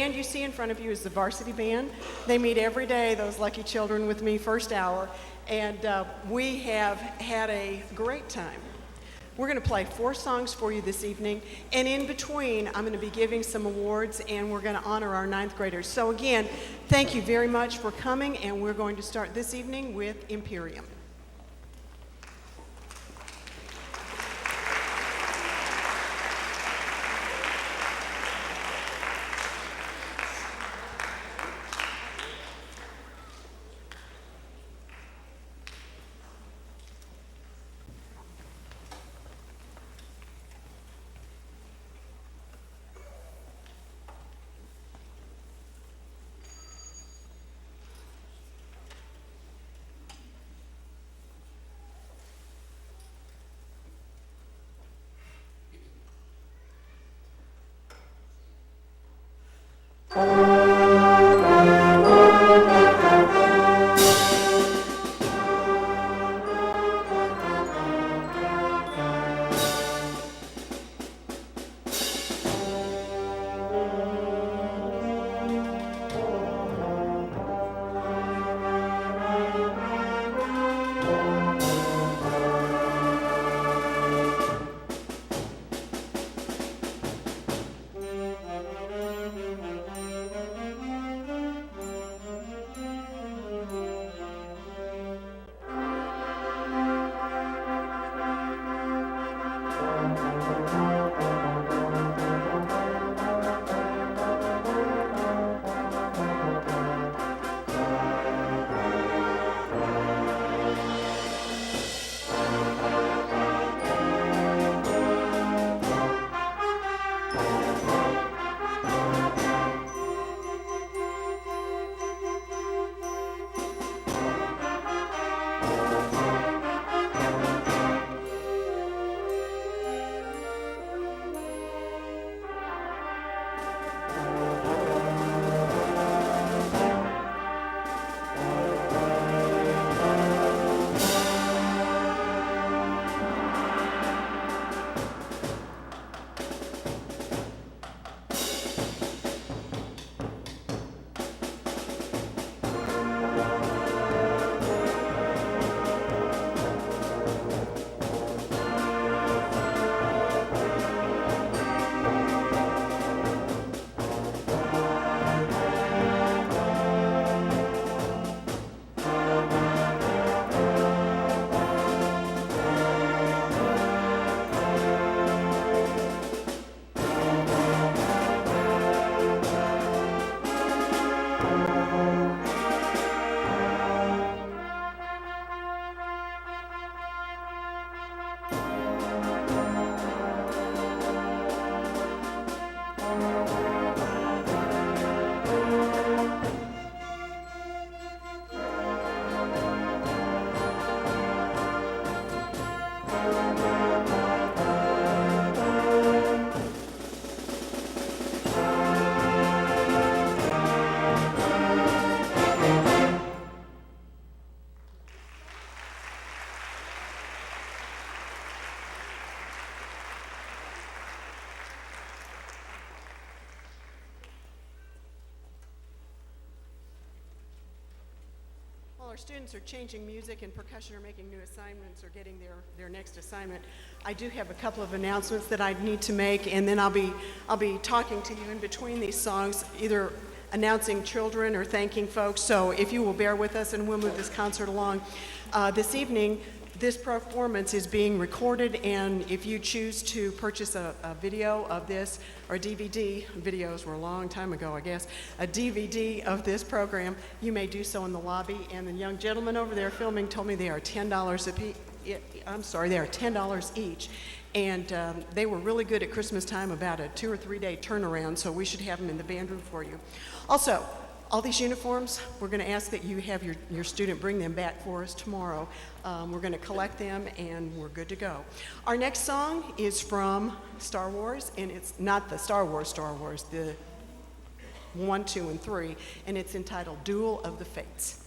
And you see in front of you is the Varsity Band. They meet every day, those lucky children with me, first hour, and we have had a great time. We're going to play 4 songs for you this evening, and in between, I'm going to be giving some awards, and we're going to honor our 9th graders. So again, thank you very much for coming, and we're going to start this evening with Imperium. While our students are changing music and percussion are making new assignments or getting their next assignment, I do have a couple of announcements that I need to make, and then I'll be talking to you in between these songs, either announcing children or thanking folks. So if you will bear with us, and we'll move this concert along. This evening, this performance is being recorded, and if you choose to purchase a video of this, or a DVD, videos were a long time ago, I guess, a DVD of this program, you may do so in the lobby. And the young gentleman over there filming told me they are $10 a piece. I'm sorry, they are $10 each. And they were really good at Christmas time, about a 2 or 3 day turnaround, so we should have them in the band room for you. Also, all these uniforms, we're going to ask that you have your student bring them back for us tomorrow. We're going to collect them, and we're good to go. Our next song is from Star Wars, and it's not the Star Wars, the 1, 2, and 3, and it's entitled Duel of the Fates.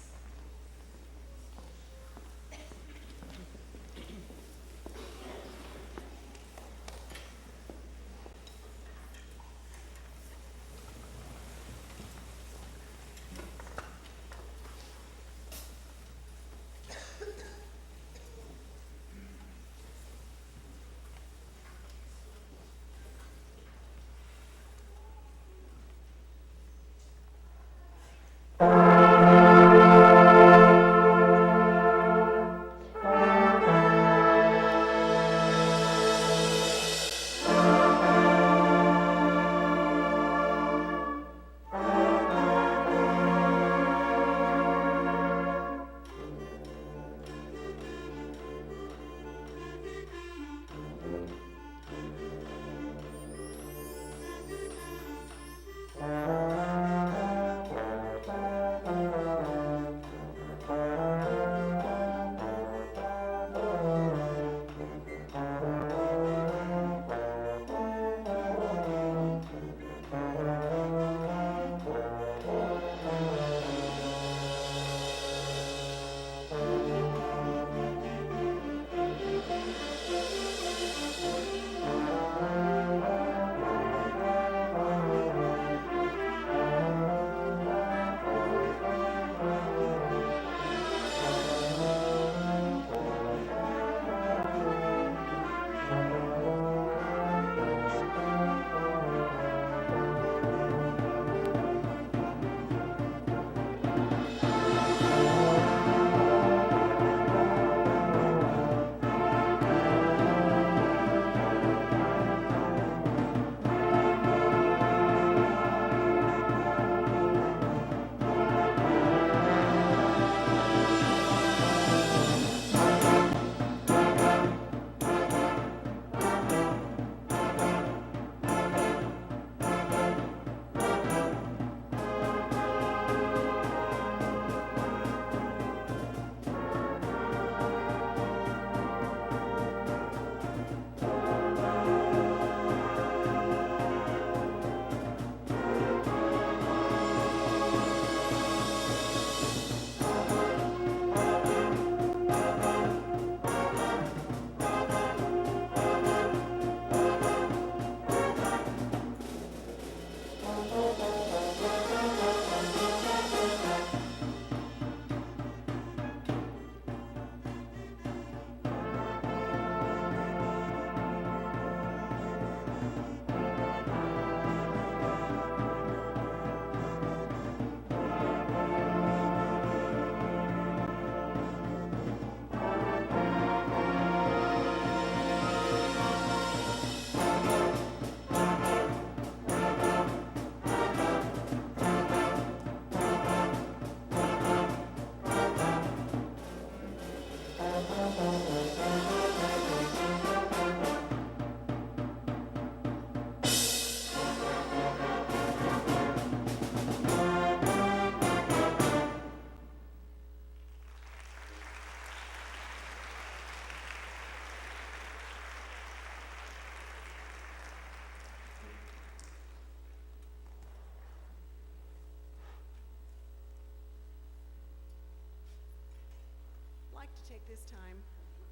I'd like to take this time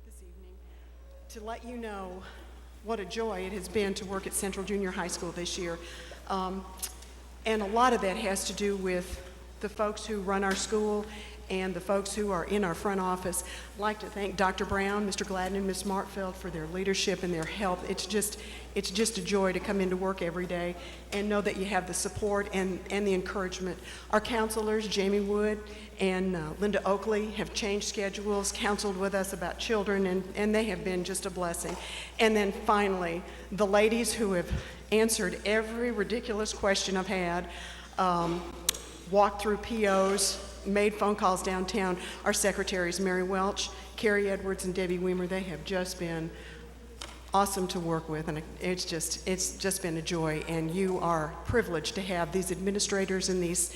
this evening to let you know what a joy it has been to work at Central Junior High School this year. And a lot of that has to do with the folks who run our school and the folks who are in our front office. I'd like to thank Dr. Brown, Mr. Gladden, and Ms. Martfeld for their leadership and their help. It's just a joy to come into work every day and know that you have the support and the encouragement. Our counselors, Jamie Wood and Linda Oakley, have changed schedules, counseled with us about children, and they have been just a blessing. And then finally, the ladies who have answered every ridiculous question I've had, walked through POs, made phone calls downtown. Our secretaries, Mary Welch, Carrie Edwards, and Debbie Weimer, they have just been awesome to work with, and it's just been a joy. And you are privileged to have these administrators and these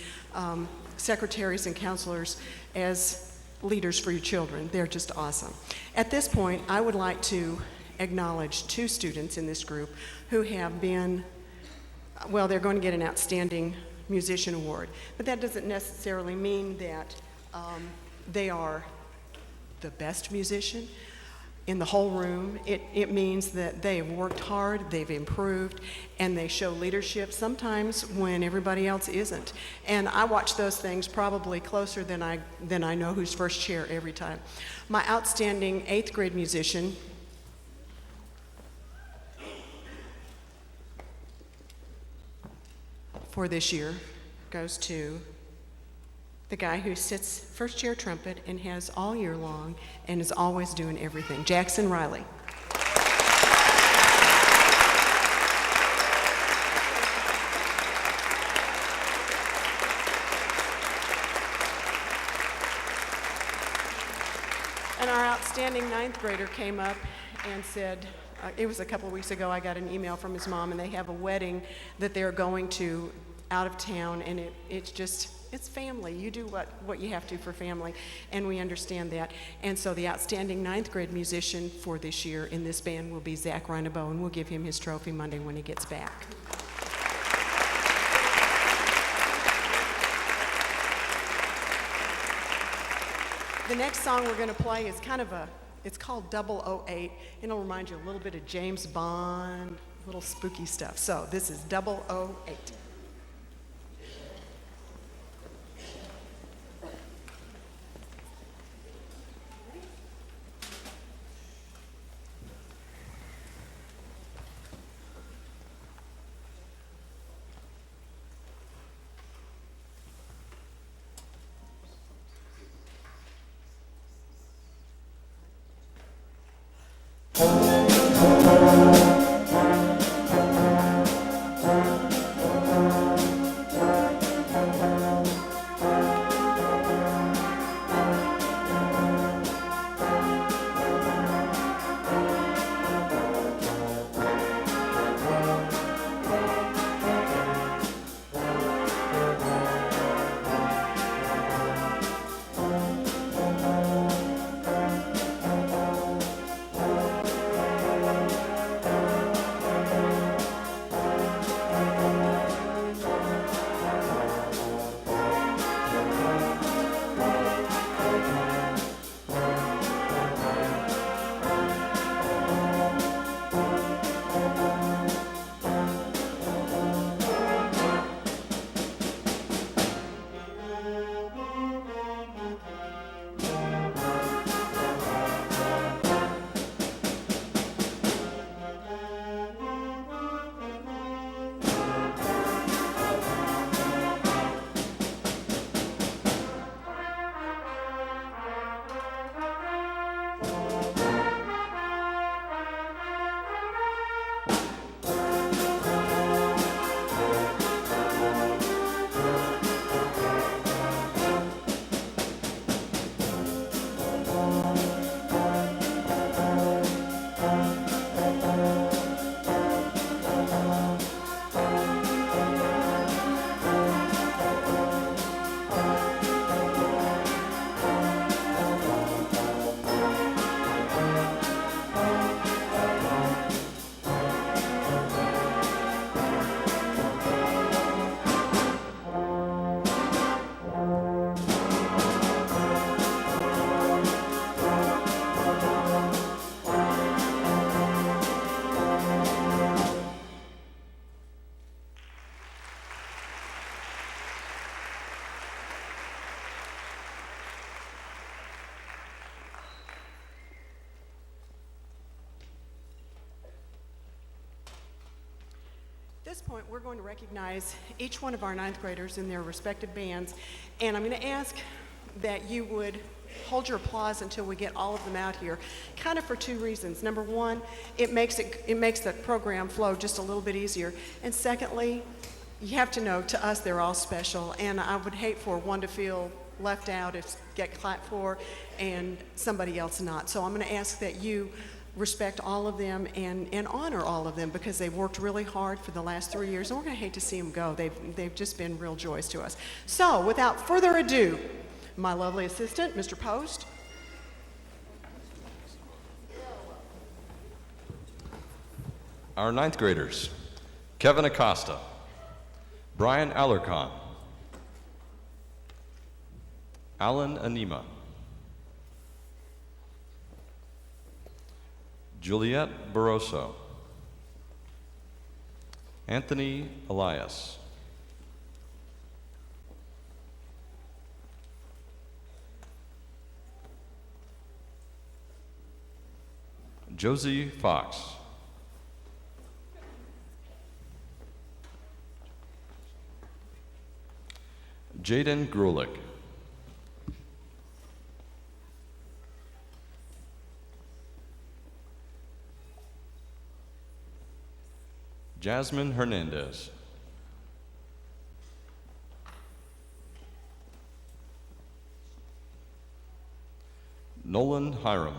secretaries and counselors as leaders for your children. They're just awesome. At this point, I would like to acknowledge two students in this group who have been, well, they're going to get an Outstanding Musician Award, but that doesn't necessarily mean that they are the best musician in the whole room. It means that they have worked hard, they've improved, and they show leadership sometimes when everybody else isn't. And I watch those things probably closer than I know who's first chair every time. My outstanding 8th grade musician for this year goes to the guy who sits first chair trumpet and has all year long and is always doing everything, Jackson Riley. And our outstanding 9th grader came up and said, it was a couple of weeks ago, I got an email from his mom, and they have a wedding that they're going to out of town, and it's family. You do what you have to for family, and we understand that. And so the outstanding 9th grade musician for this year in this band will be Zach Reinebo, and we'll give him his trophy Monday when he gets back. The next song we're going to play is it's called 008, and it'll remind you a little bit of James Bond, little spooky stuff. So this is 008. this point, we're going to recognize each one of our ninth graders in their respective bands, and I'm going to ask that you would hold your applause until we get all of them out here, kind of for two reasons. Number one, it makes the program flow just a little bit easier, and secondly, you have to know, to us, they're all special, and I would hate for one to feel left out, if get clapped for, and somebody else not. So I'm going to ask that you respect all of them and honor all of them, because they've worked really hard for the last 3 years, and we're going to hate to see them go. They've just been real joys to us. So without further ado, my lovely assistant, Mr. Post. Our ninth graders: Kevin Acosta, Brian Alarcon, Alan Anima, Juliette Barroso, Anthony Elias, Josie Fox, Jaden Grulich, Jasmine Hernandez, Nolan Hiram,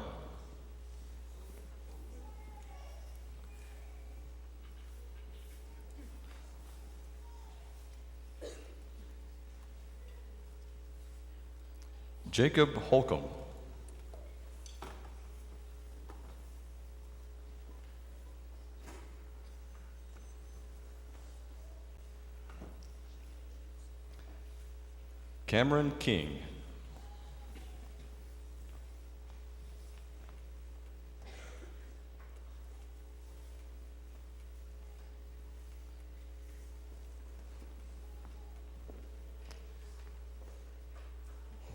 Jacob Holcomb, Cameron King,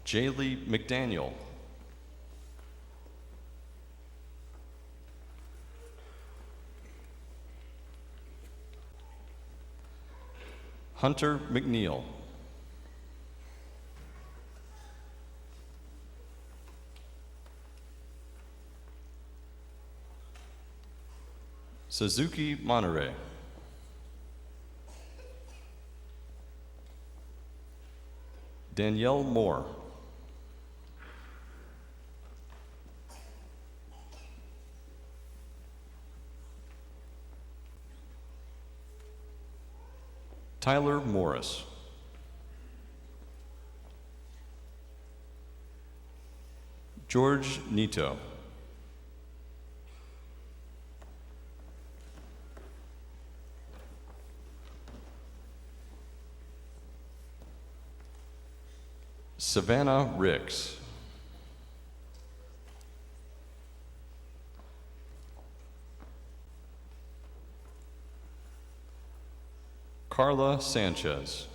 Jaylee McDaniel, Hunter McNeil, Suzuki Monterey, Danielle Moore, Tyler Morris, George Nito, Savannah Ricks, Carla Sanchez,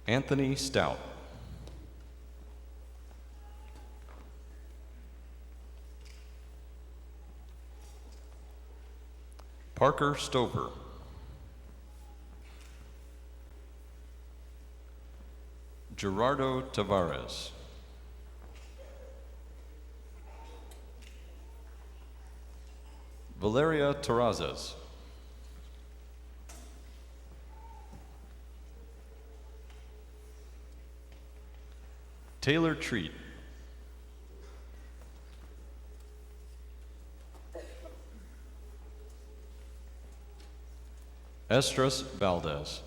Anthony Stout, Parker Stover, Gerardo Tavares, Valeria Terrazas, Taylor Treat, Estras Valdez,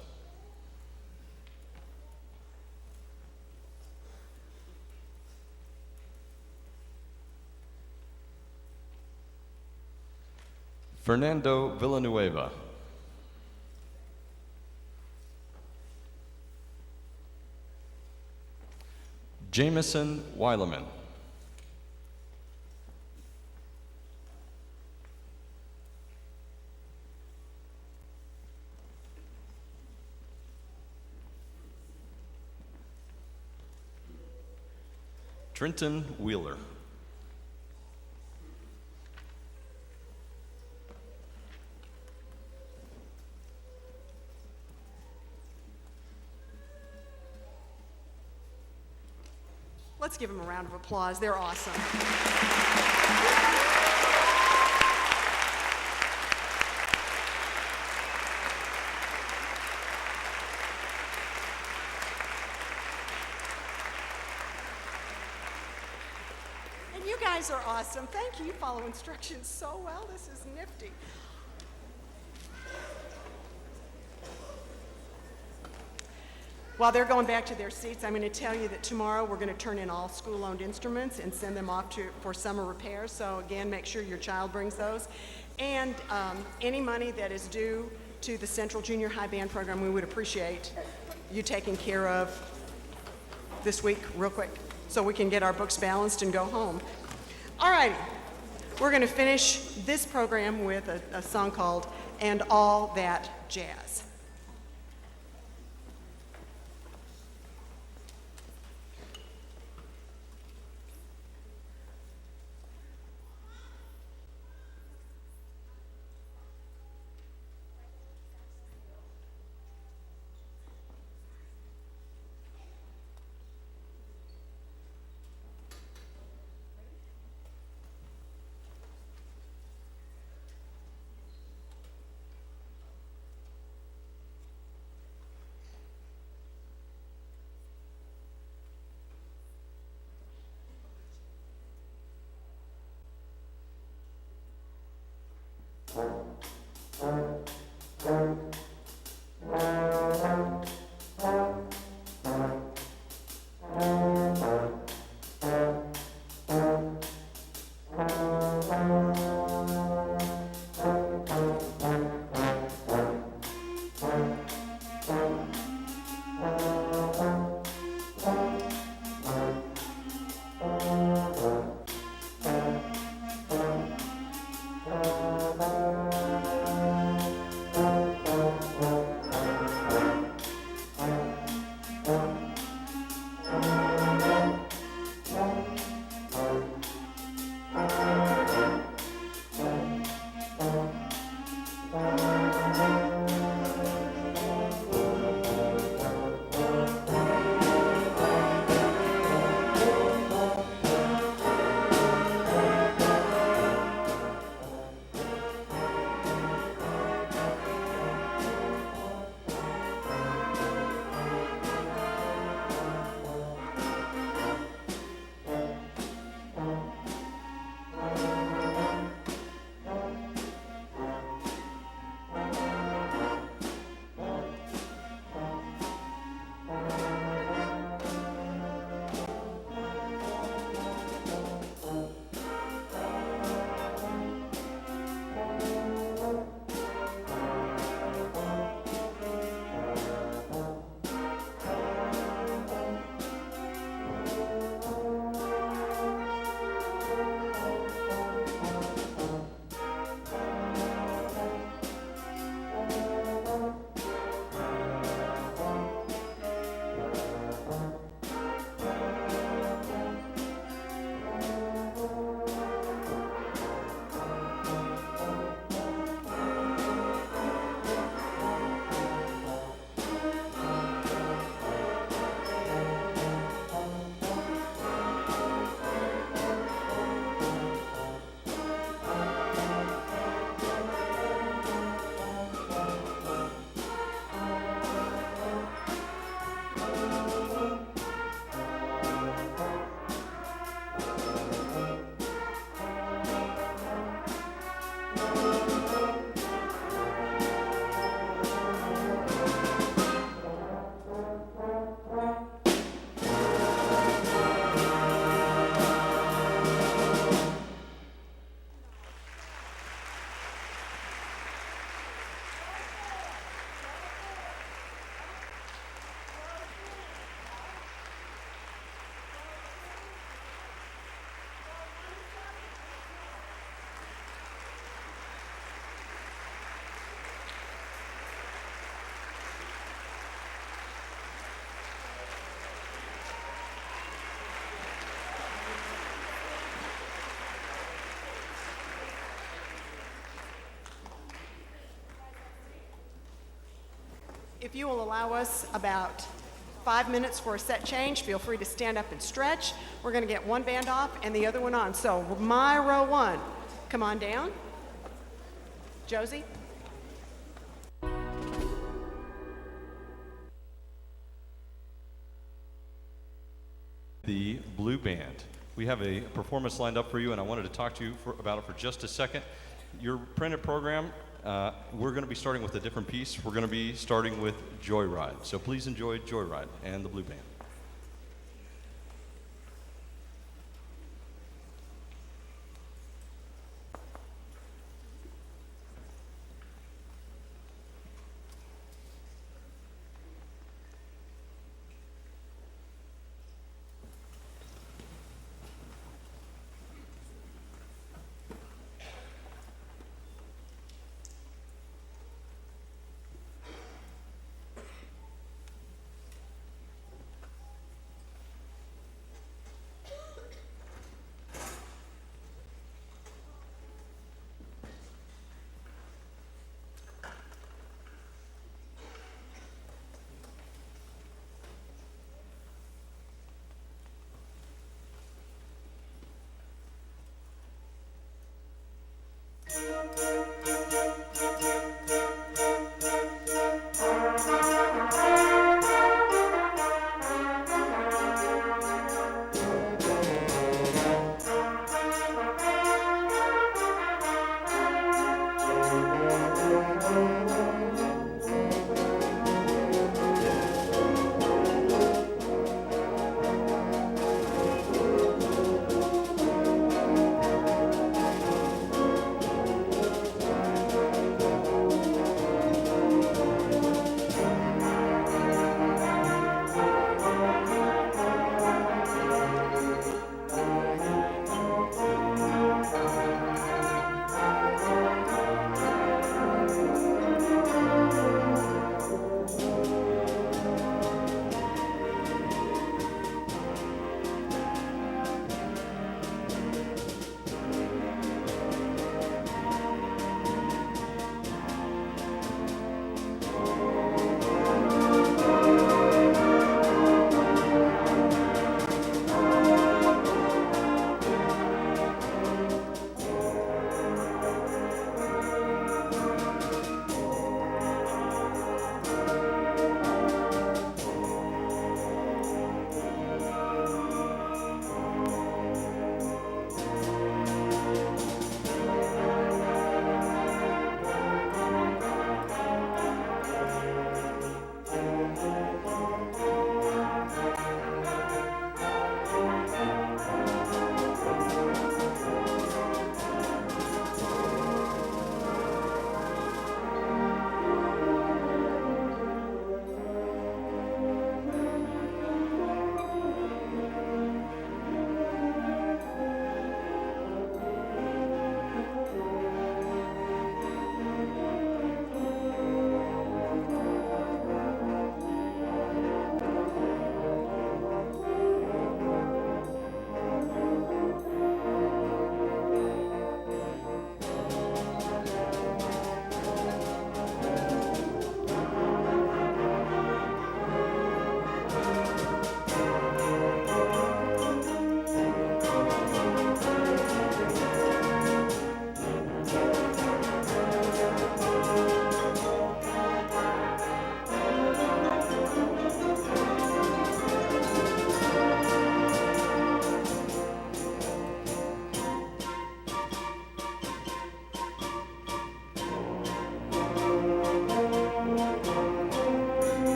Fernando Villanueva, Jameson Weileman, Trenton Wheeler. Let's give them a round of applause. They're awesome. And you guys are awesome. Thank you. You follow instructions so well. This is nifty. While they're going back to their seats, I'm going to tell you that tomorrow we're going to turn in all school-owned instruments and send them off for summer repairs. So again, make sure your child brings those. And any money that is due to the Central Junior High Band program, we would appreciate you taking care of this week real quick so we can get our books balanced and go home. All righty. We're going to finish this program with a song called And All That Jazz. If you will allow us about 5 minutes for a set change, feel free to stand up and stretch. We're going to get one band off and the other one on. So my row one, come on down. Josie? The Blue Band. We have a performance lined up for you, and I wanted to talk to you about it for just a second. Your printed program, we're going to be starting with a different piece. We're going to be starting with Joyride. So please enjoy Joyride and the Blue Band.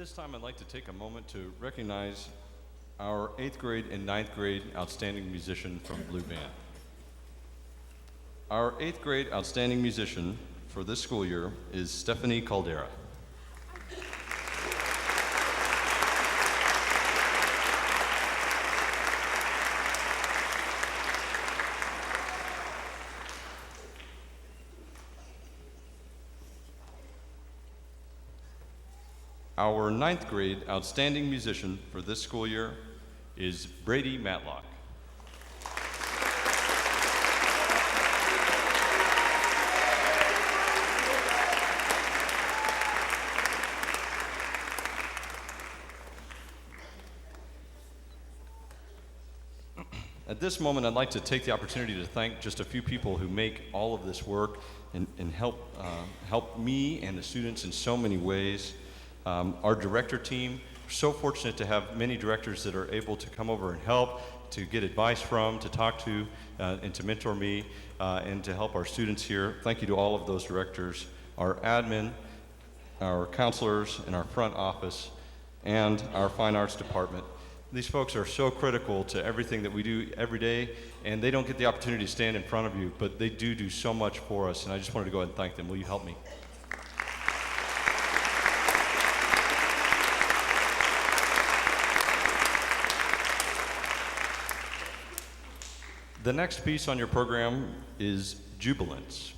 this time, I'd like to take a moment to recognize our 8th grade and 9th grade outstanding musician from Blue Band. Our 8th grade outstanding musician for this school year is Stephanie Caldera. Our 9th grade outstanding musician for this school year is Brady Matlock. At this moment, I'd like to take the opportunity to thank just a few people who make all of this work and help me and the students in so many ways. Our director team, we're so fortunate to have many directors that are able to come over and help, to get advice from, to talk to, and to mentor me, and to help our students here. Thank you to all of those directors, our admin, our counselors, and our front office, and our fine arts department. These folks are so critical to everything that we do every day, and they don't get the opportunity to stand in front of you, but they do so much for us, and I just wanted to go ahead and thank them. Will you help me? The next piece on your program is Jubilance.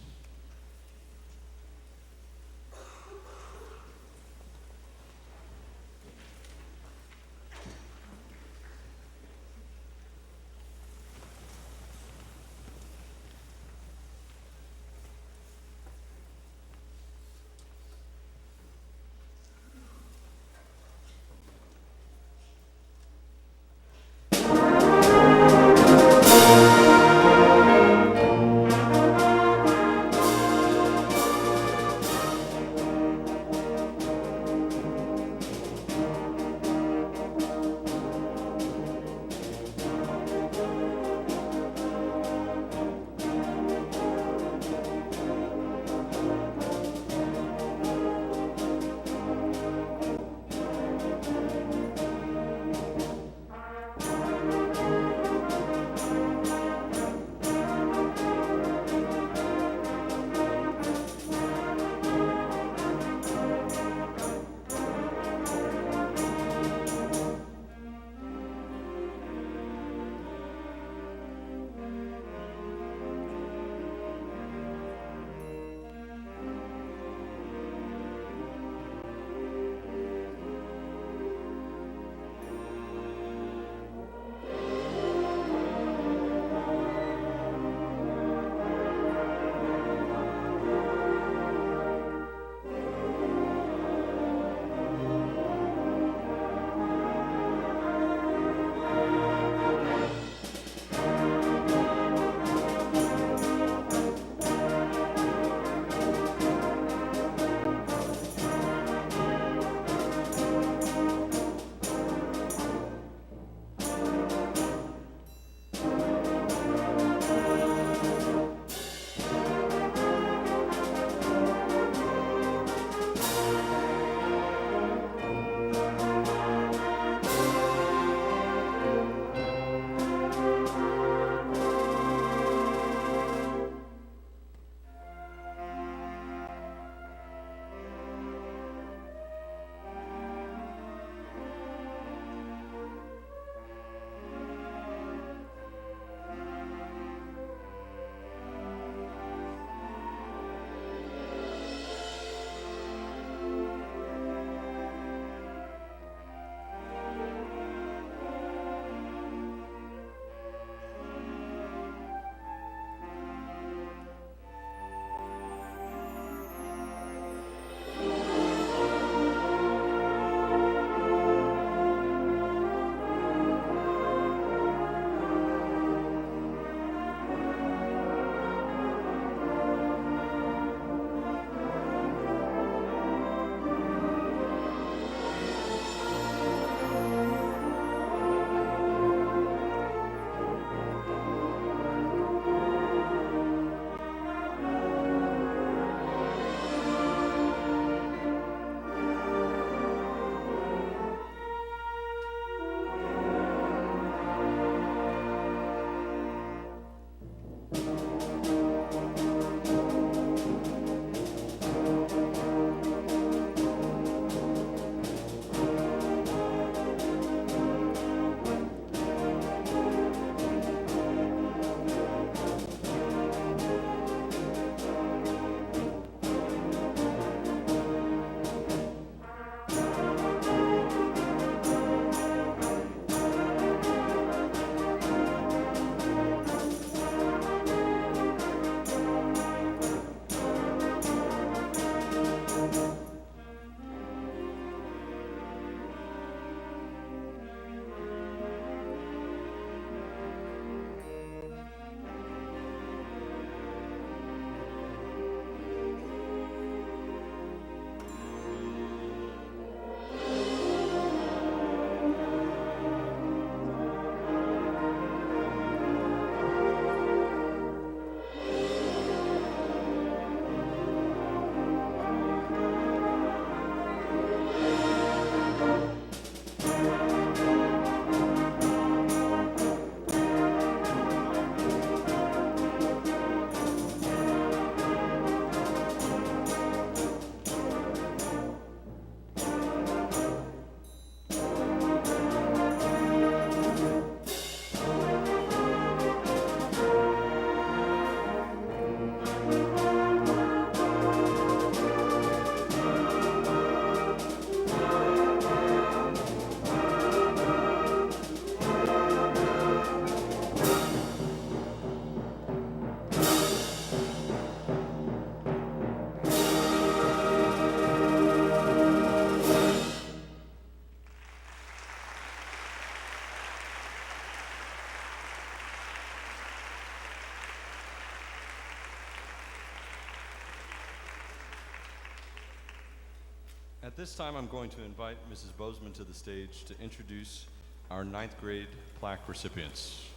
At this time, I'm going to invite Mrs. Bozeman to the stage to introduce our 9th grade plaque recipients.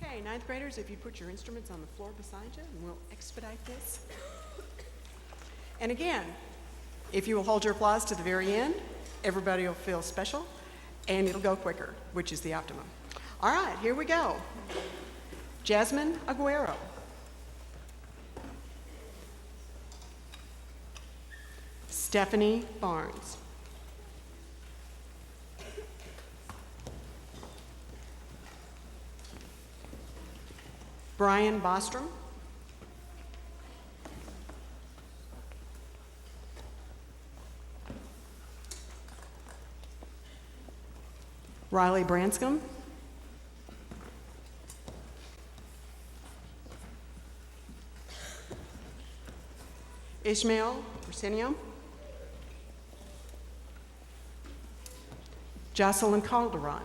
Okay, 9th graders, if you put your instruments on the floor beside you, and we'll expedite this. And again, if you will hold your applause to the very end, everybody will feel special, and it'll go quicker, which is the optimum. All right, here we go. Jasmine Aguero. Stephanie Barnes. Brian Bostrom. Riley Branscombe. Ishmael Arsenio. Jocelyn Calderon.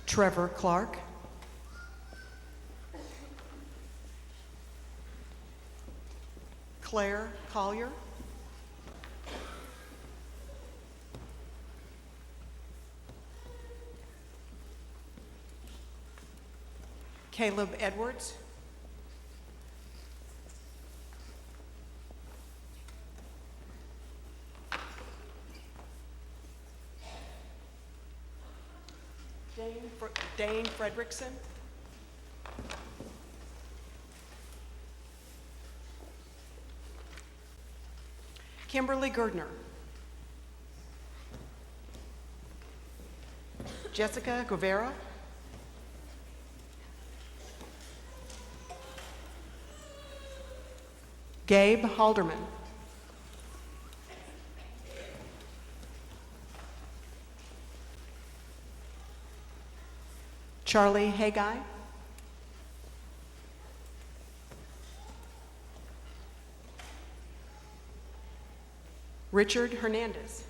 Trevor Clark. Claire Collier. Caleb Edwards. Dane Fredrickson. Kimberly Girdner. Jessica Guevara. Gabe Halderman. Charlie Haggai. Richard Hernandez.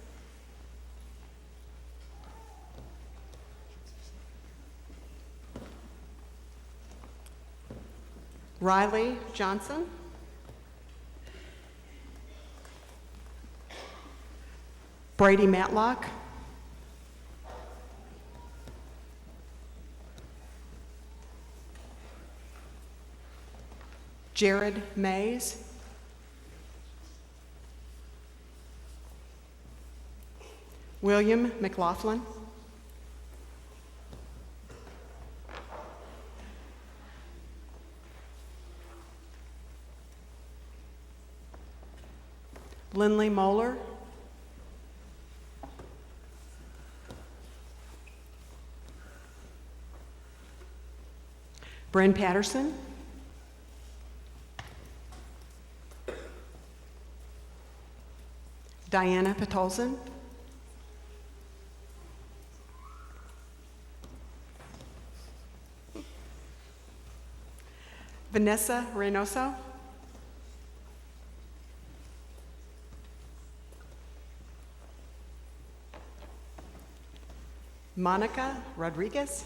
Riley Johnson. Brady Matlock. Jared Mays. William McLaughlin. Lindley Moeller. Bryn Patterson. Diana Patolzin. Vanessa Reynoso. Monica Rodriguez.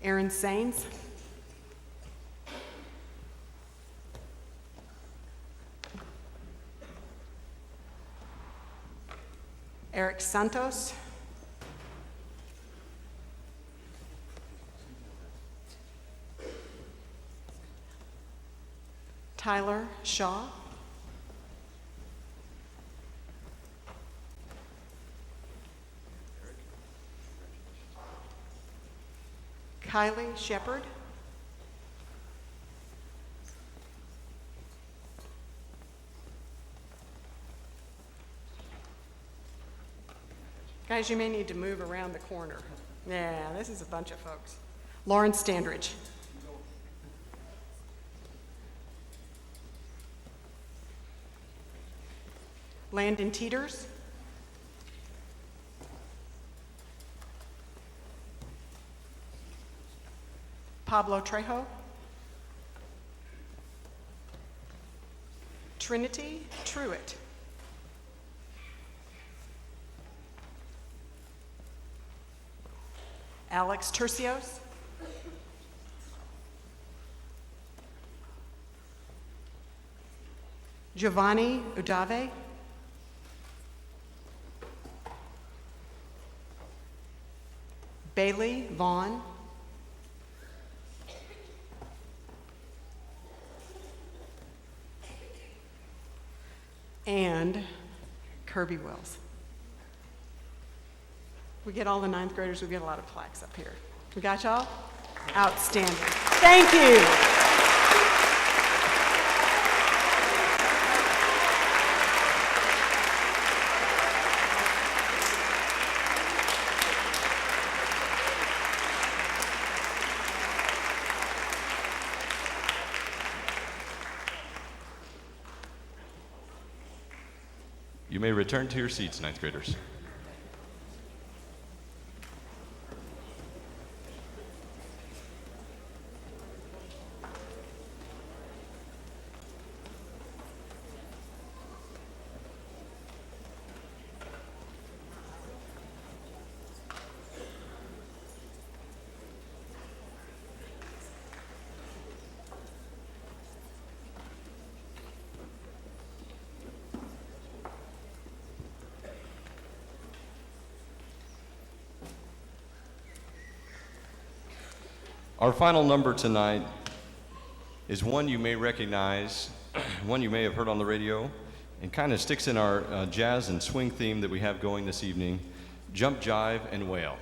Aaron Sains. Eric Santos. Tyler Shaw. Kylie Shepard. Guys, you may need to move around the corner. Yeah, this is a bunch of folks. Lauren Standridge. Landon Teeters. Pablo Trejo. Trinity Truitt. Alex Tercios. Giovanni Udave. Bailey Vaughn. And Kirby Wills. We get all the ninth graders, we get a lot of plaques up here. We got y'all? Outstanding. Thank you. You may return to your seats, ninth graders. Our final number tonight is one you may recognize, one you may have heard on the radio, and kind of sticks in our jazz and swing theme that we have going this evening, Jump, Jive, and Wail.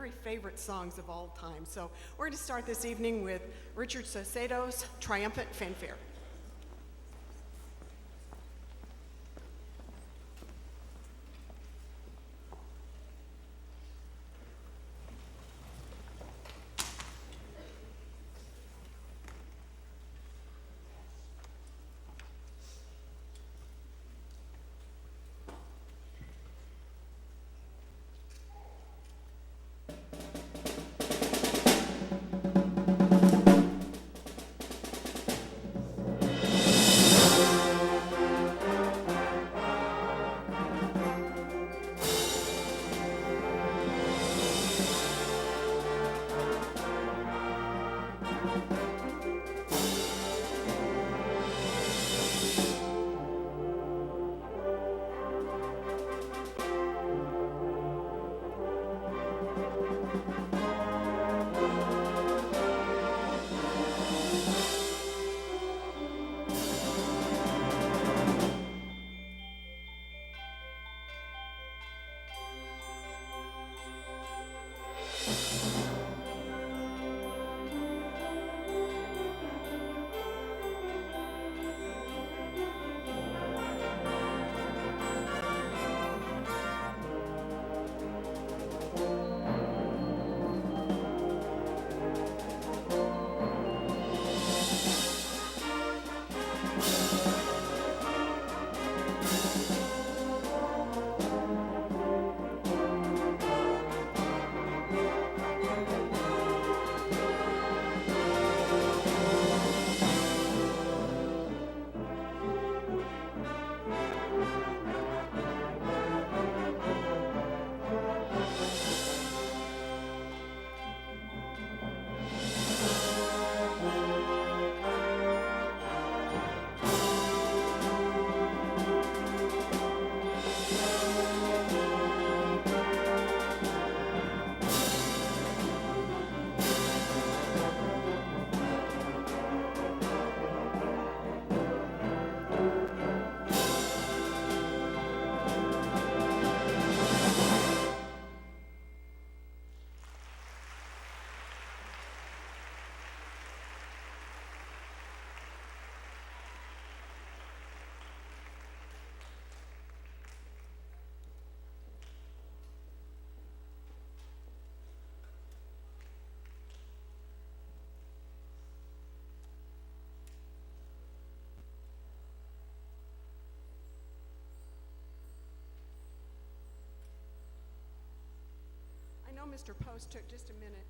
very favorite songs of all time. So we're going to start this evening with Richard Saucedo's Triumphant Fanfare. I know Mr. Post took just a minute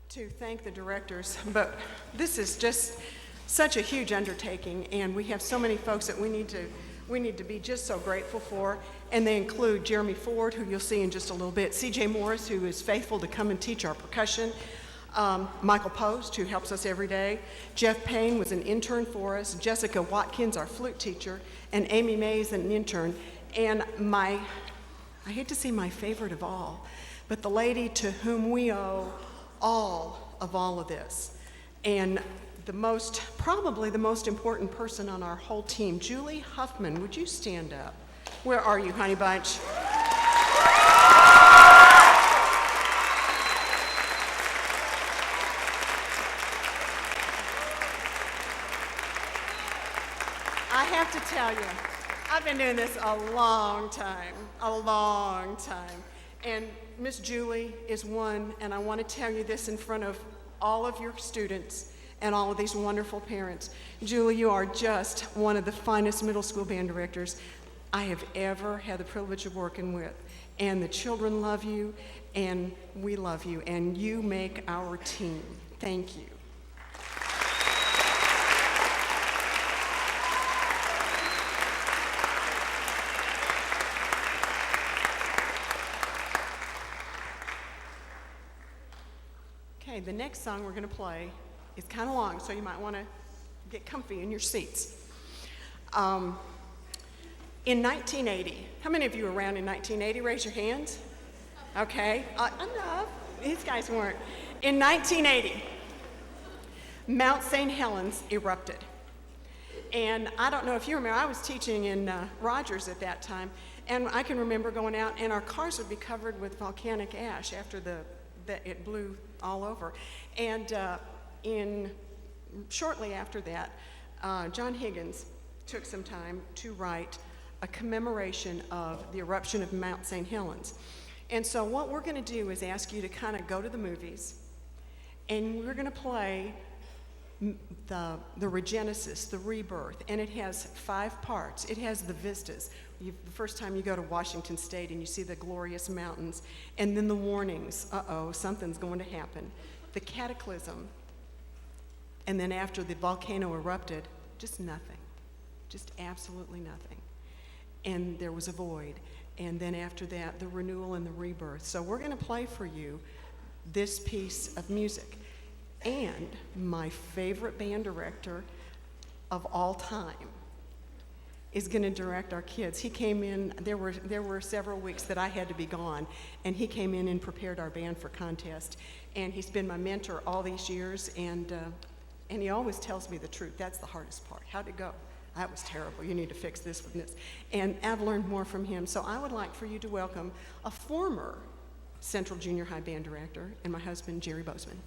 to thank the directors, but this is just such a huge undertaking, and we have so many folks that we need to be just so grateful for, and they include Jeremy Ford, who you'll see in just a little bit, CJ Morris, who is faithful to come and teach our percussion, Michael Post, who helps us every day, Jeff Payne was an intern for us, Jessica Watkins, our flute teacher, and Amy Mays, an intern, and I hate to say my favorite of all, but the lady to whom we owe all of this. And probably the most important person on our whole team, Julie Huffman, would you stand up? Where are you, honey bunch? I have to tell you, I've been doing this a long time. And Miss Julie is one, and I want to tell you this in front of all of your students and all of these wonderful parents. Julie, you are just one of the finest middle school band directors I have ever had the privilege of working with. And the children love you, and we love you, and you make our team. Thank you. Okay, the next song we're going to play is kind of long, so you might want to get comfy in your seats. In 1980, how many of you were around in 1980? Raise your hands. Okay, enough. These guys weren't. In 1980, Mount St. Helens erupted. And I don't know if you remember, I was teaching in Rogers at that time, and I can remember going out, and our cars would be covered with volcanic ash after it blew all over. And shortly after that, John Higgins took some time to write a commemoration of the eruption of Mount St. Helens. And so what we're going to do is ask you to kind of go to the movies, and we're going to play the Regenesis, the rebirth, and it has 5 parts. It has the vistas. The first time you go to Washington State and you see the glorious mountains, and then the warnings, something's going to happen. The cataclysm, and then after the volcano erupted, just nothing, just absolutely nothing. And there was a void. And then after that, the renewal and the rebirth. So we're going to play for you this piece of music. And my favorite band director of all time is going to direct our kids. He came in, there were several weeks that I had to be gone, and he came in and prepared our band for contest. And he's been my mentor all these years, and he always tells me the truth. That's the hardest part. How'd it go? That was terrible. You need to fix this with this. And I've learned more from him. So I would like for you to welcome a former Central Junior High band director and my husband, Jerry Bozeman.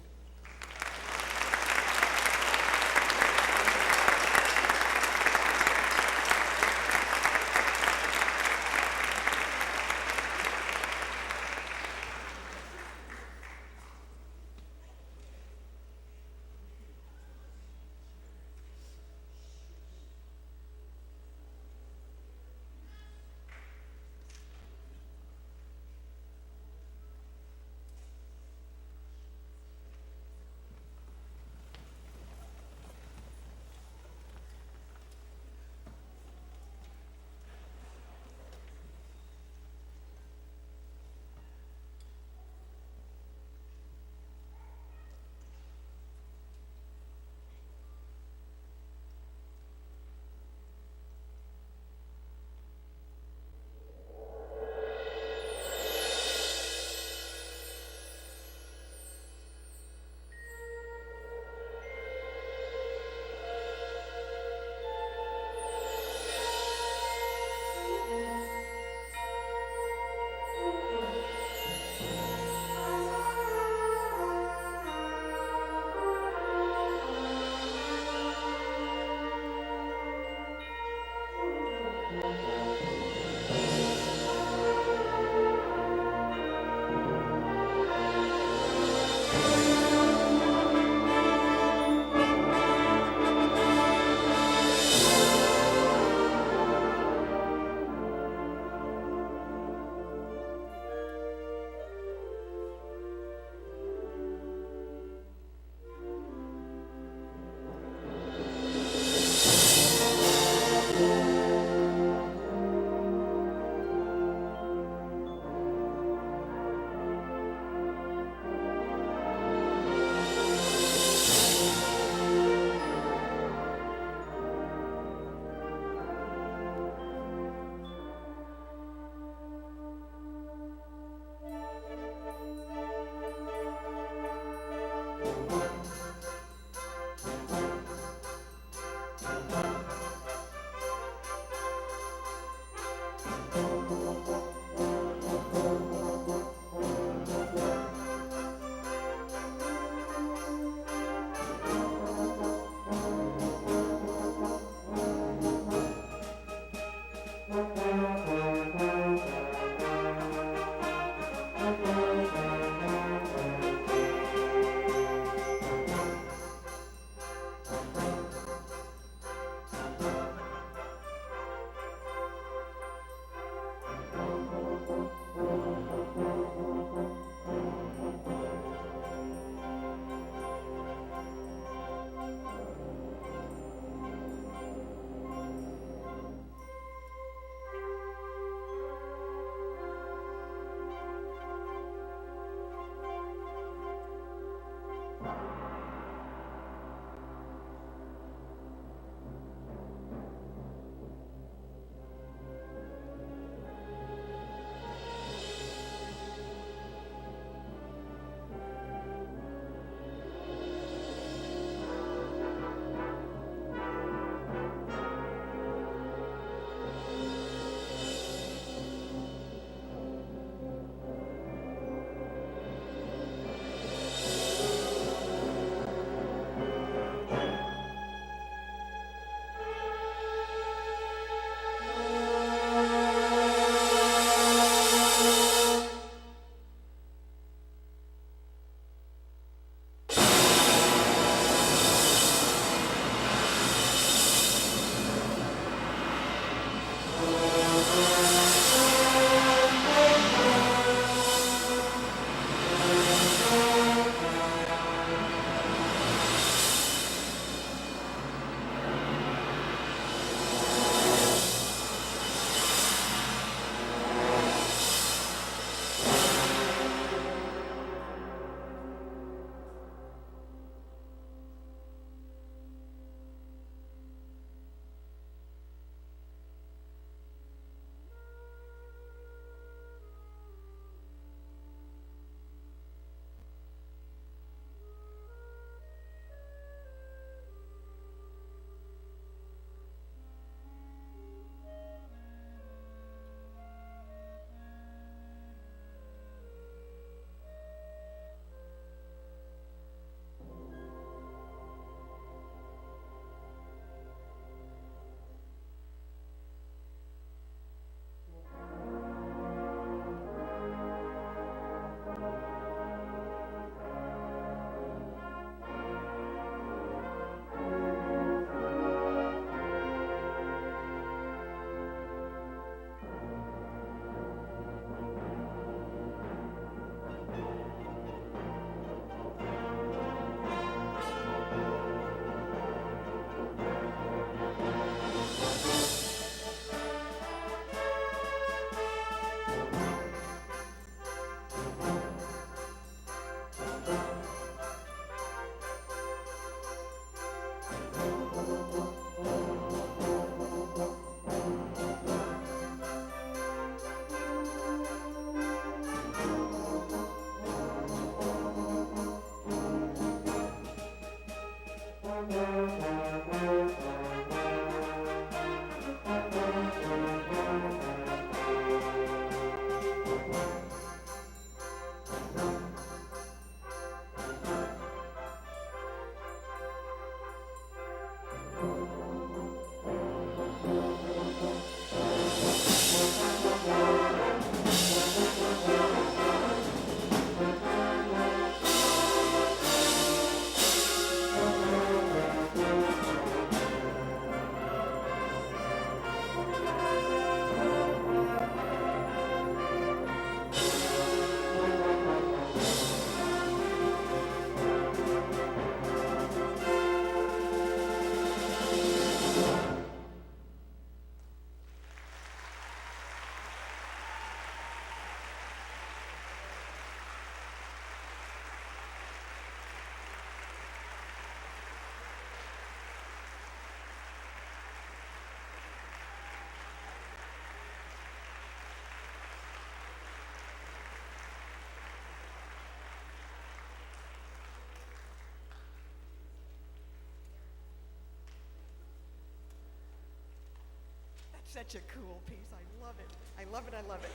Such a cool piece. I love it. I love it. I love it.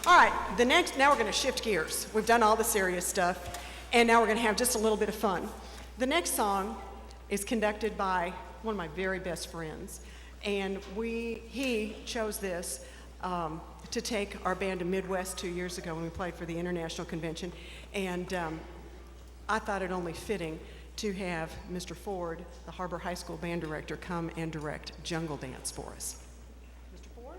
All right, now we're going to shift gears. We've done all the serious stuff, and now we're going to have just a little bit of fun. The next song is conducted by one of my very best friends, and he chose this to take our band to Midwest 2 years ago when we played for the International Convention, and I thought it only fitting to have Mr. Ford, the Har-BER High School band director, come and direct Jungle Dance for us. Mr. Ford?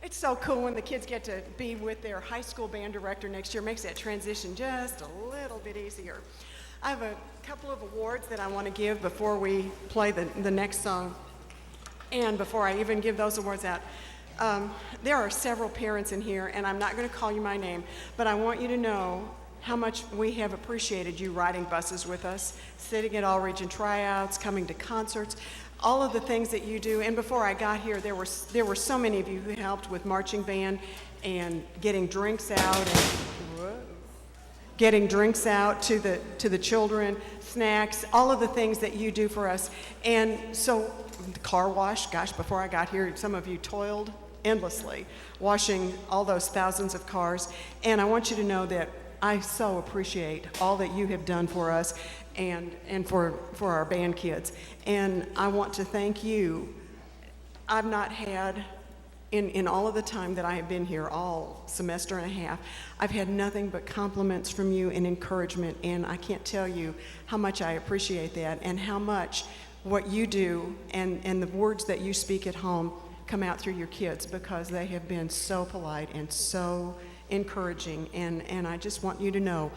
It's so cool when the kids get to be with their high school band director next year. Makes that transition just a little bit easier. I have a couple of awards that I want to give before we play the next song. And before I even give those awards out, there are several parents in here, and I'm not going to call you my name, but I want you to know how much we have appreciated you riding buses with us, sitting at all region tryouts, coming to concerts. all of the things that you do. And before I got here, there were so many of you who helped with marching band and getting drinks out to the children, snacks, all of the things that you do for us. And so the car wash, gosh, before I got here, some of you toiled endlessly washing all those thousands of cars. And I want you to know that I so appreciate all that you have done for us and for our band kids. And I want to thank you. I've not had, in all of the time that I have been here, all semester and a half, I've had nothing but compliments from you and encouragement, and I can't tell you how much I appreciate that and how much what you do and the words that you speak at home come out through your kids, because they have been so polite and so encouraging, and I just want you to know,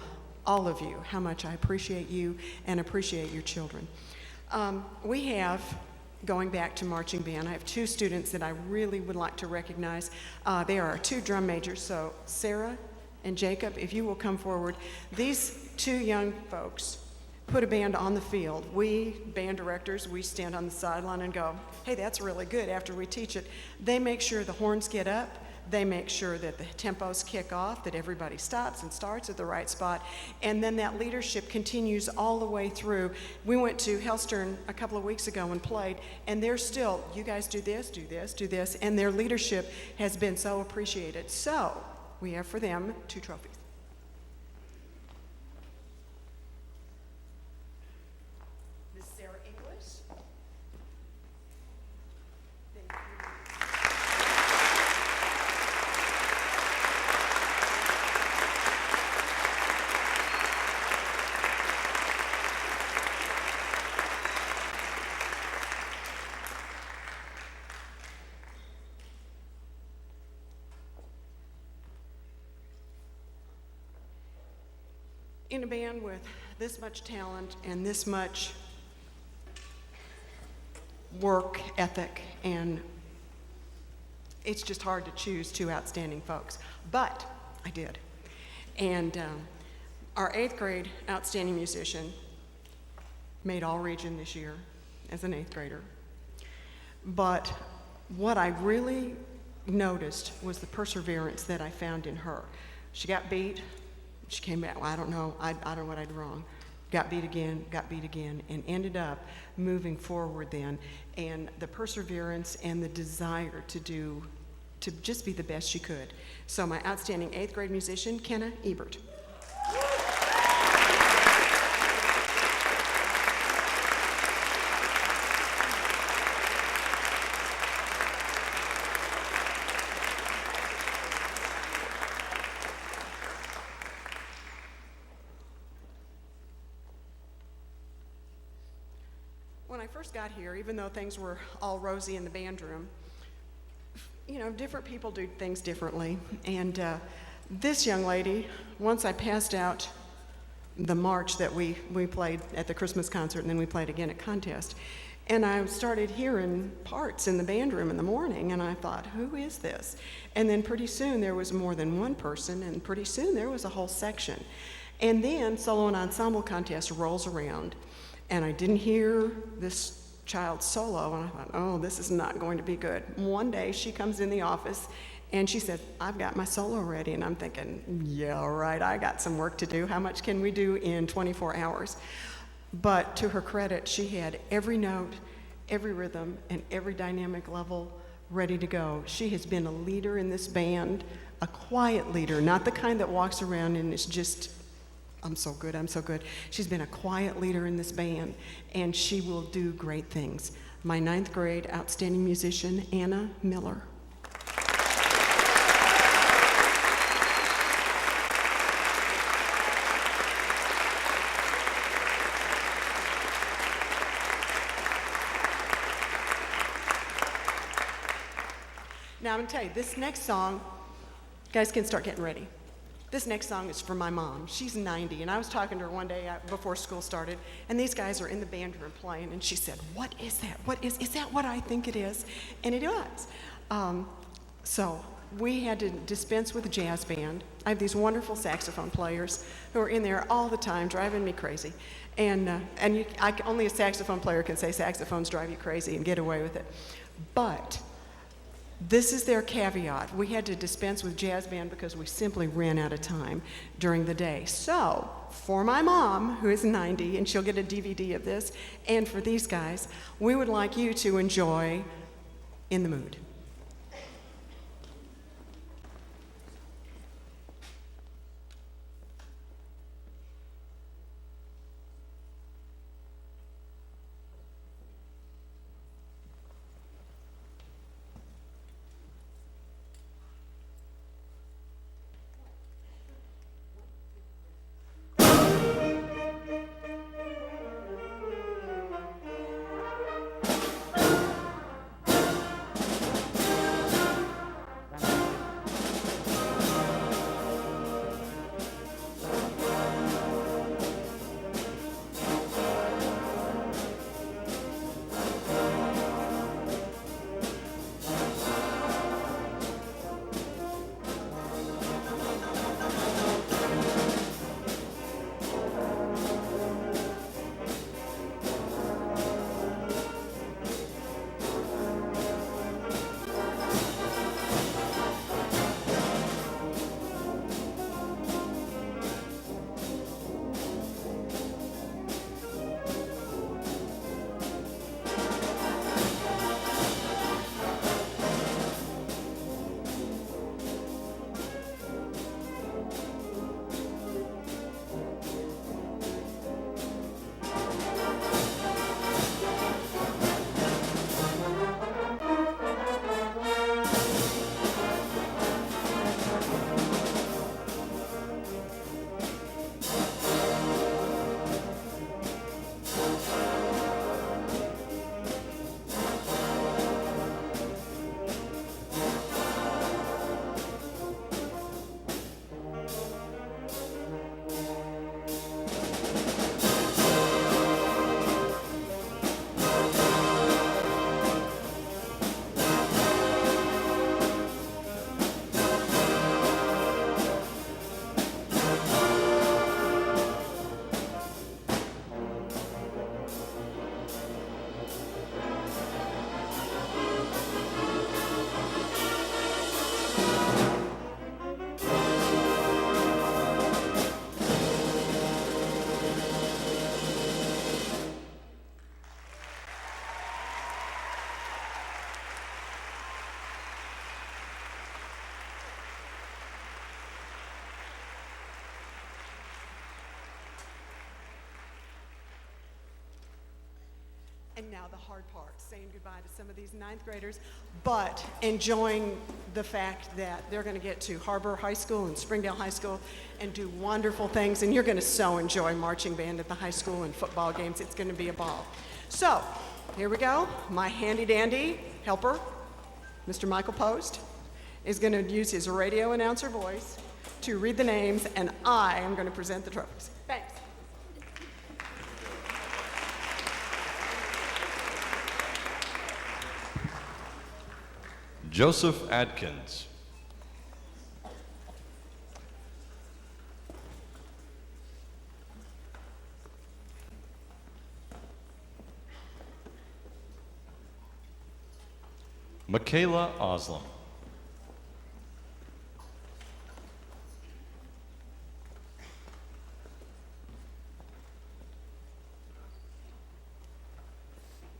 all of you, how much I appreciate you and appreciate your children. We have, going back to marching band, I have two students that I really would like to recognize. They are our two drum majors, so Sarah and Jacob, if you will come forward. These two young folks put a band on the field. We, band directors, we stand on the sideline and go, hey, that's really good after we teach it. They make sure the horns get up. They make sure that the tempos kick off, that everybody stops and starts at the right spot, and then that leadership continues all the way through. We went to Hellstern a couple of weeks ago and played, and they're still, you guys do this, do this, do this, and their leadership has been so appreciated. So we have for them 2 trophies. Miss Sarah English. Thank you. In a band with this much talent and this much work ethic, and it's just hard to choose 2 outstanding folks, but I did. And our 8th grade outstanding musician made all region this year as an 8th grader. But what I really noticed was the perseverance that I found in her. She got beat. She came back, well, I don't know what I did wrong. Got beat again, and ended up moving forward then. And the perseverance and the desire to just be the best she could. So my outstanding 8th grade musician, Kenna Ebert. When I first got here, even though things were all rosy in the band room, you know, different people do things differently. And this young lady, once I passed out the march that we played at the Christmas concert, and then we played again at contest, and I started hearing parts in the band room in the morning, and I thought, who is this? And then pretty soon there was more than one person, and pretty soon there was a whole section. And then solo and ensemble contest rolls around, and I didn't hear this child solo, and I thought, oh, this is not going to be good. One day she comes in the office and she said, I've got my solo ready. And I'm thinking, yeah, right, I got some work to do. How much can we do in 24 hours? But to her credit, she had every note, every rhythm, and every dynamic level ready to go. She has been a leader in this band, a quiet leader, not the kind that walks around and is just, I'm so good, I'm so good. She's been a quiet leader in this band, and she will do great things. My 9th grade outstanding musician, Anna Miller. Now I'm gonna tell you, this next song, guys can start getting ready. This next song is for my mom. She's 90, and I was talking to her one day before school started, and these guys are in the band room playing, and she said, what is that? Is that what I think it is? And it was. So we had to dispense with a jazz band. I have these wonderful saxophone players who are in there all the time, driving me crazy. Only a saxophone player can say saxophones drive you crazy and get away with it. But this is their caveat. We had to dispense with jazz band because we simply ran out of time during the day. So, for my mom, who is 90, and she'll get a DVD of this, and for these guys, we would like you to enjoy In the Mood. And now the hard part, saying goodbye to some of these ninth graders, but enjoying the fact that they're going to get to HAR-BER High School and Springdale High School and do wonderful things, and you're going to so enjoy marching band at the high school and football games. It's going to be a ball. So, here we go. My handy-dandy helper, Mr. Michael Post, is going to use his radio announcer voice to read the names, and I am going to present the trophies. Thanks. Joseph Adkins. Michaela Oslam.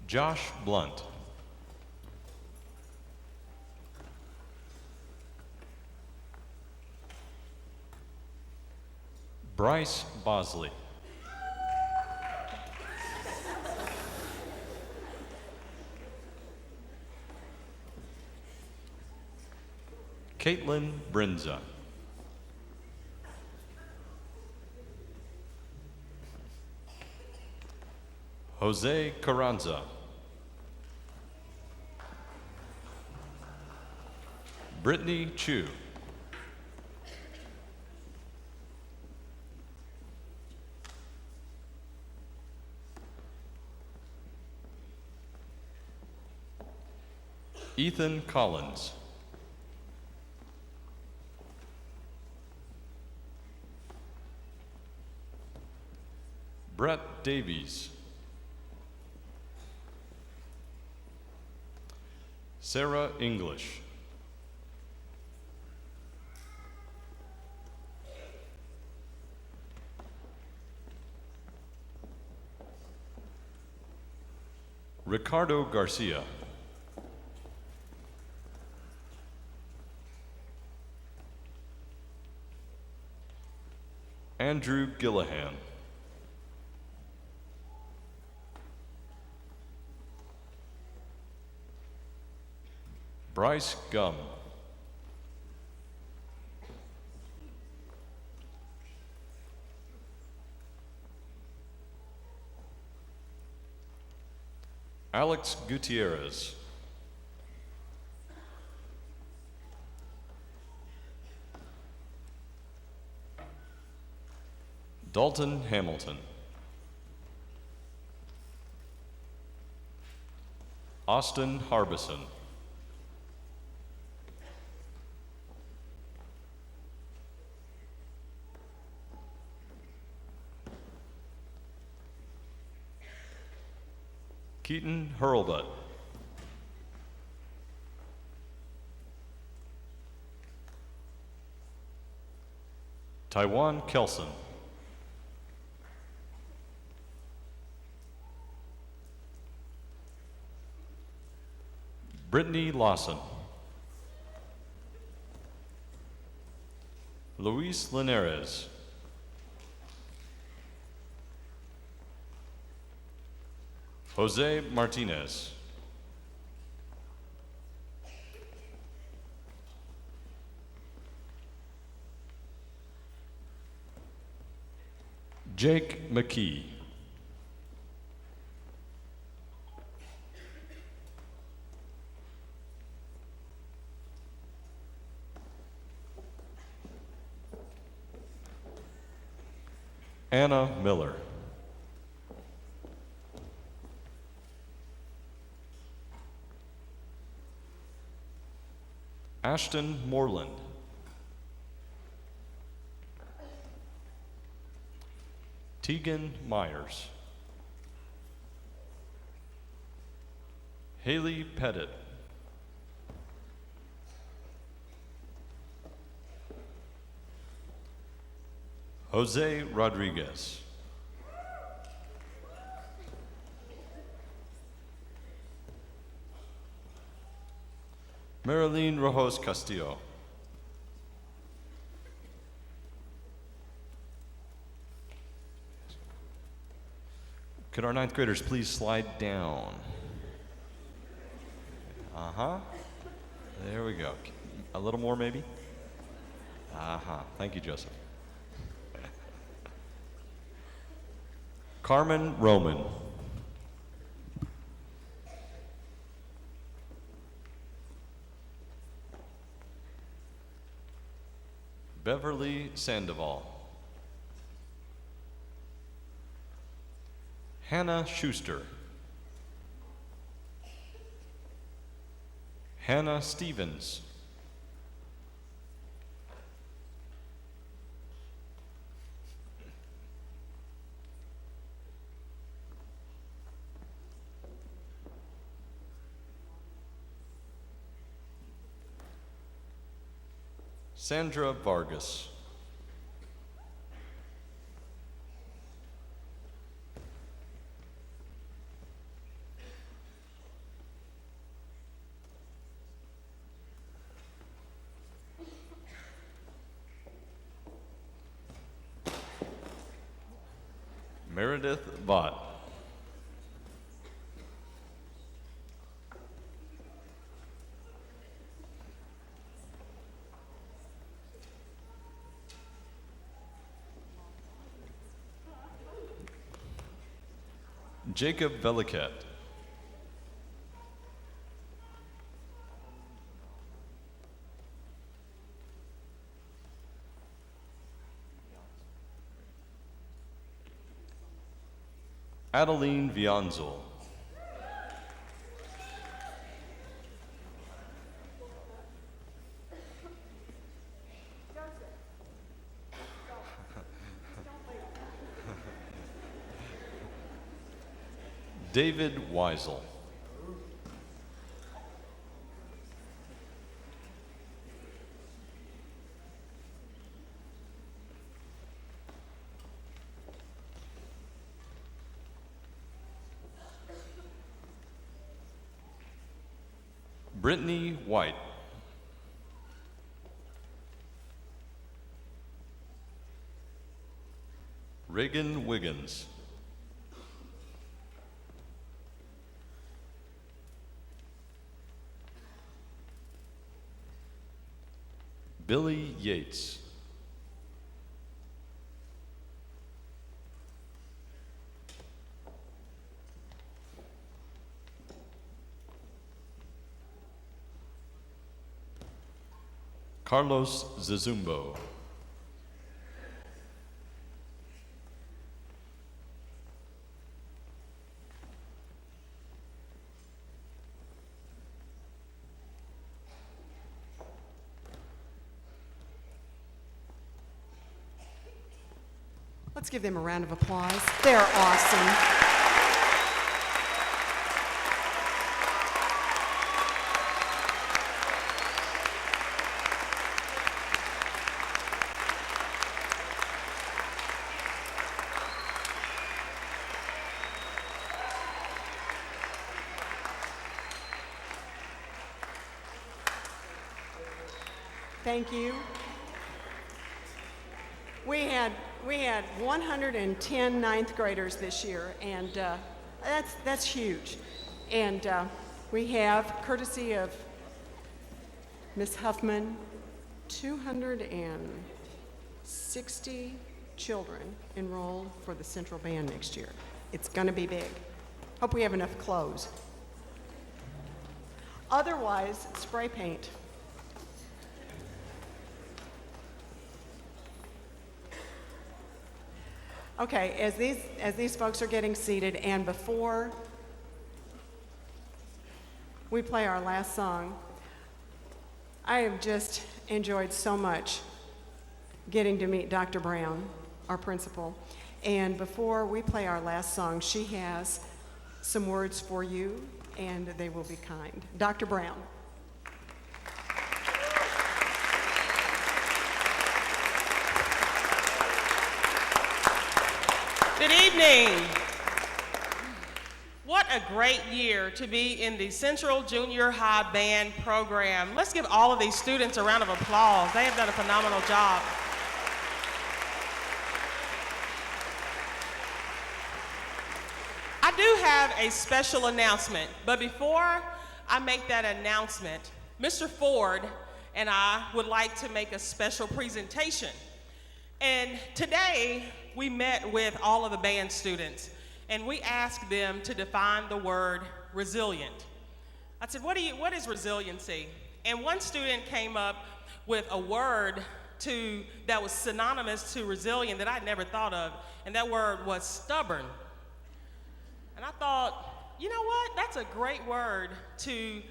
Josh Blunt. Bryce Bosley. Caitlin Brinza. Jose Carranza. Brittany Chu. Ethan Collins. Brett Davies. Sarah English. Ricardo Garcia. Andrew Gillahan. Bryce Gum. Alex Gutierrez. Dalton Hamilton. Austin Harbison. Keaton Hurlbutt. Taiwan Kelson. Brittany Lawson. Luis Linares. Jose Martinez. Jake McKee. Anna Miller. Ashton Moreland. Tegan Myers. Haley Pettit. Jose Rodriguez. Marilyn Rojos Castillo. Could our ninth graders please slide down? Uh-huh. There we go. A little more maybe? Uh-huh. Thank you, Joseph. Carmen Roman. Beverly Sandoval. Hannah Schuster. Hannah Stevens. Sandra Vargas. Meredith Vaught. Jacob Veliket. Adeline Vianzel. David Weisel. Brittany White. Reagan Wiggins. Billy Yates. Carlos Zazumbo. Let's give them a round of applause. They're awesome. Thank you. We had 110 ninth graders this year, and that's huge. And we have, courtesy of Ms. Huffman, 260 children enrolled for the Central Band next year. It's going to be big. Hope we have enough clothes. Otherwise, spray paint. Okay, as these folks are getting seated, and before we play our last song, I have just enjoyed so much getting to meet Dr. Brown, our principal. And before we play our last song, she has some words for you, and they will be kind. Dr. Brown. Good evening. What a great year to be in the Central Junior High Band program. Let's give all of these students a round of applause. They have done a phenomenal job. I do have a special announcement, but before I make that announcement, Mr. Ford and I would like to make a special presentation. And today, we met with all of the band students, and we asked them to define the word resilient. I said, what is resiliency? And one student came up with a word that was synonymous to resilient that I'd never thought of, and that word was stubborn. And I thought, you know what? That's a great word to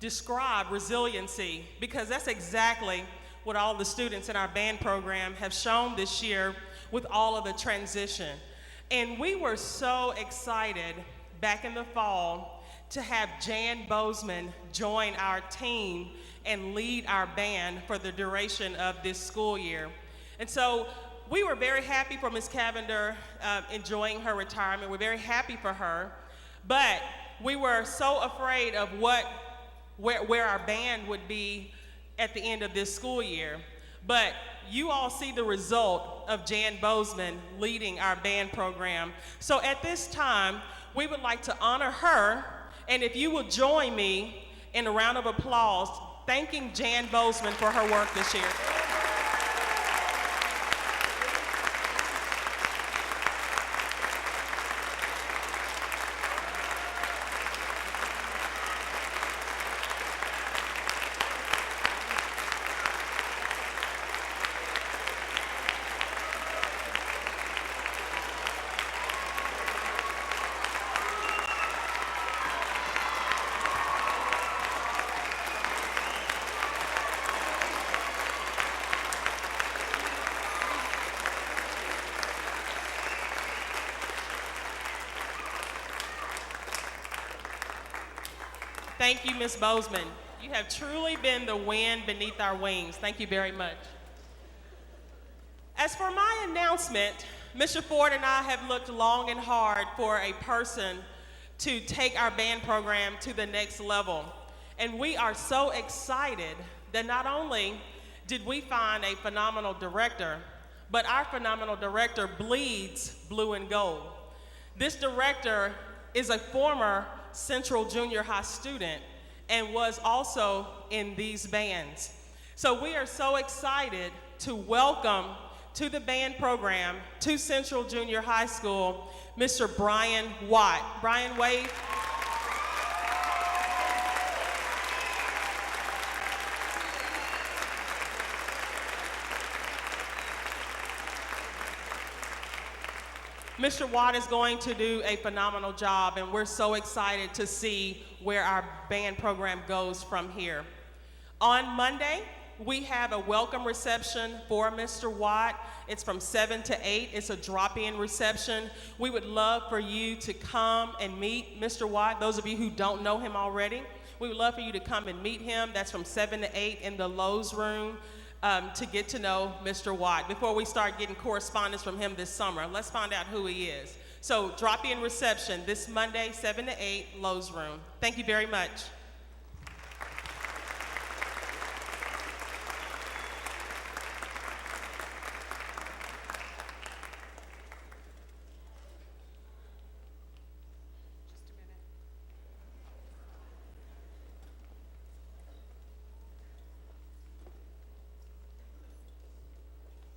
describe resiliency, because that's exactly what all the students in our band program have shown this year with all of the transition. And we were so excited back in the fall to have Jan Bozeman join our team and lead our band for the duration of this school year. And so we were very happy for Ms. Cavender enjoying her retirement. We're very happy for her, but we were so afraid of where our band would be at the end of this school year. But you all see the result of Jan Bozeman leading our band program. So at this time, we would like to honor her, and if you will join me in a round of applause, thanking Jan Bozeman for her work this year. Thank you, Ms. Bozeman. You have truly been the wind beneath our wings. Thank you very much. As for my announcement, Mr. Ford and I have looked long and hard for a person to take our band program to the next level. And we are so excited that not only did we find a phenomenal director, but our phenomenal director bleeds blue and gold. This director is a former Central Junior High student and was also in these bands. So we are so excited to welcome to the band program to Central Junior High School, Mr. Brian Watt. Brian, wave. Mr. Watt is going to do a phenomenal job, and we're so excited to see where our band program goes from here. On Monday, we have a welcome reception for Mr. Watt. It's from 7 to 8. It's a drop-in reception. We would love for you to come and meet Mr. Watt. Those of you who don't know him already, we would love for you to come and meet him. That's from 7 to 8 in the Lowe's room. To get to know Mr. Watt before we start getting correspondence from him this summer. Let's find out who he is. So drop-in reception this Monday, 7 to 8, Lowe's room. Thank you very much.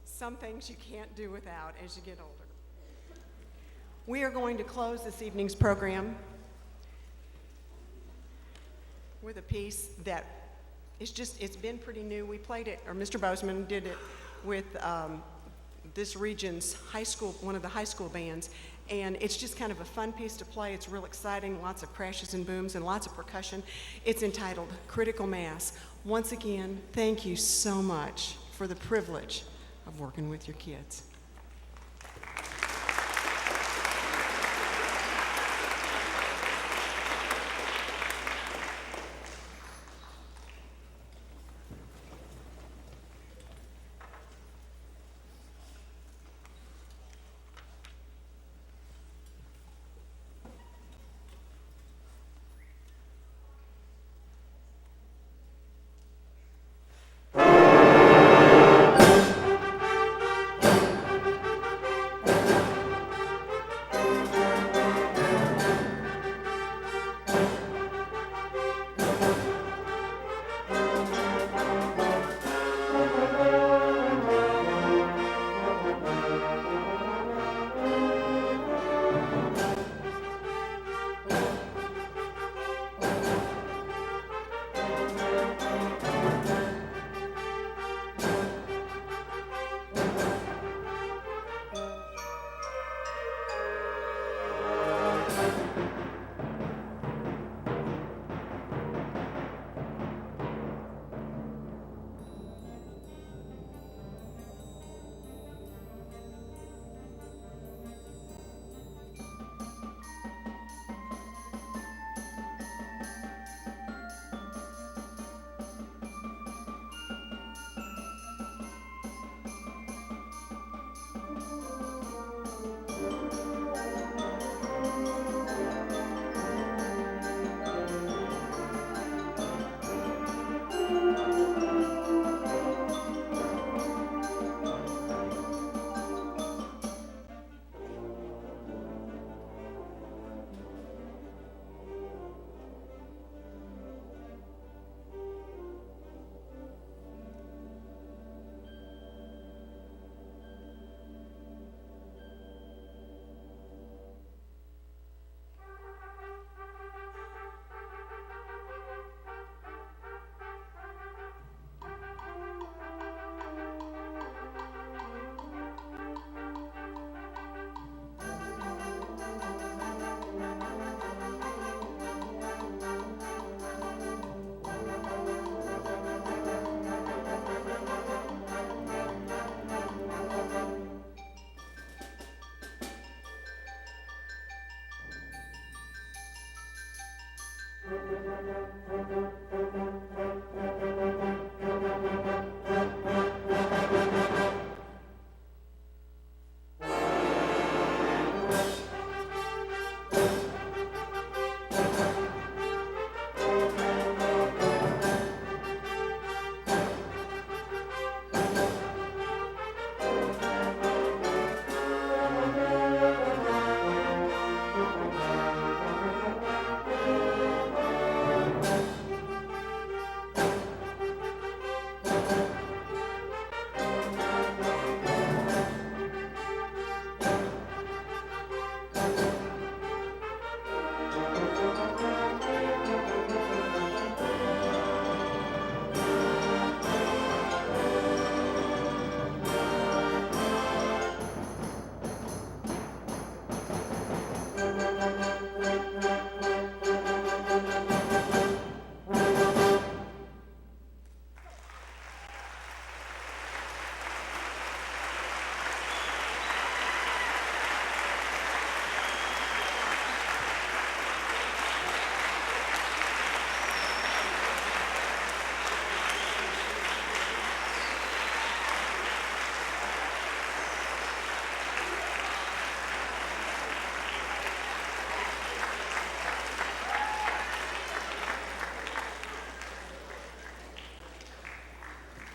Some things you can't do without as you get older. We are going to close this evening's program with a piece that it's been pretty new. We played it, or Mr. Bozeman did it with this region's high school, one of the high school bands, and it's just kind of a fun piece to play. It's real exciting, lots of crashes and booms and lots of percussion. It's entitled Critical Mass. Once again, thank you so much for the privilege of working with your kids.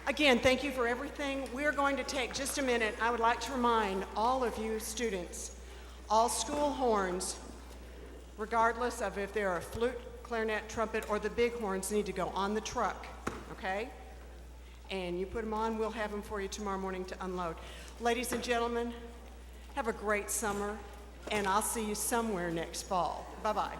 Again, thank you for everything. We're going to take just a minute. I would like to remind all of you students, all school horns, regardless of if they're a flute, clarinet, trumpet, or the big horns, need to go on the truck, okay? And you put them on, we'll have them for you tomorrow morning to unload. Ladies and gentlemen, have a great summer, and I'll see you somewhere next fall. Bye-bye.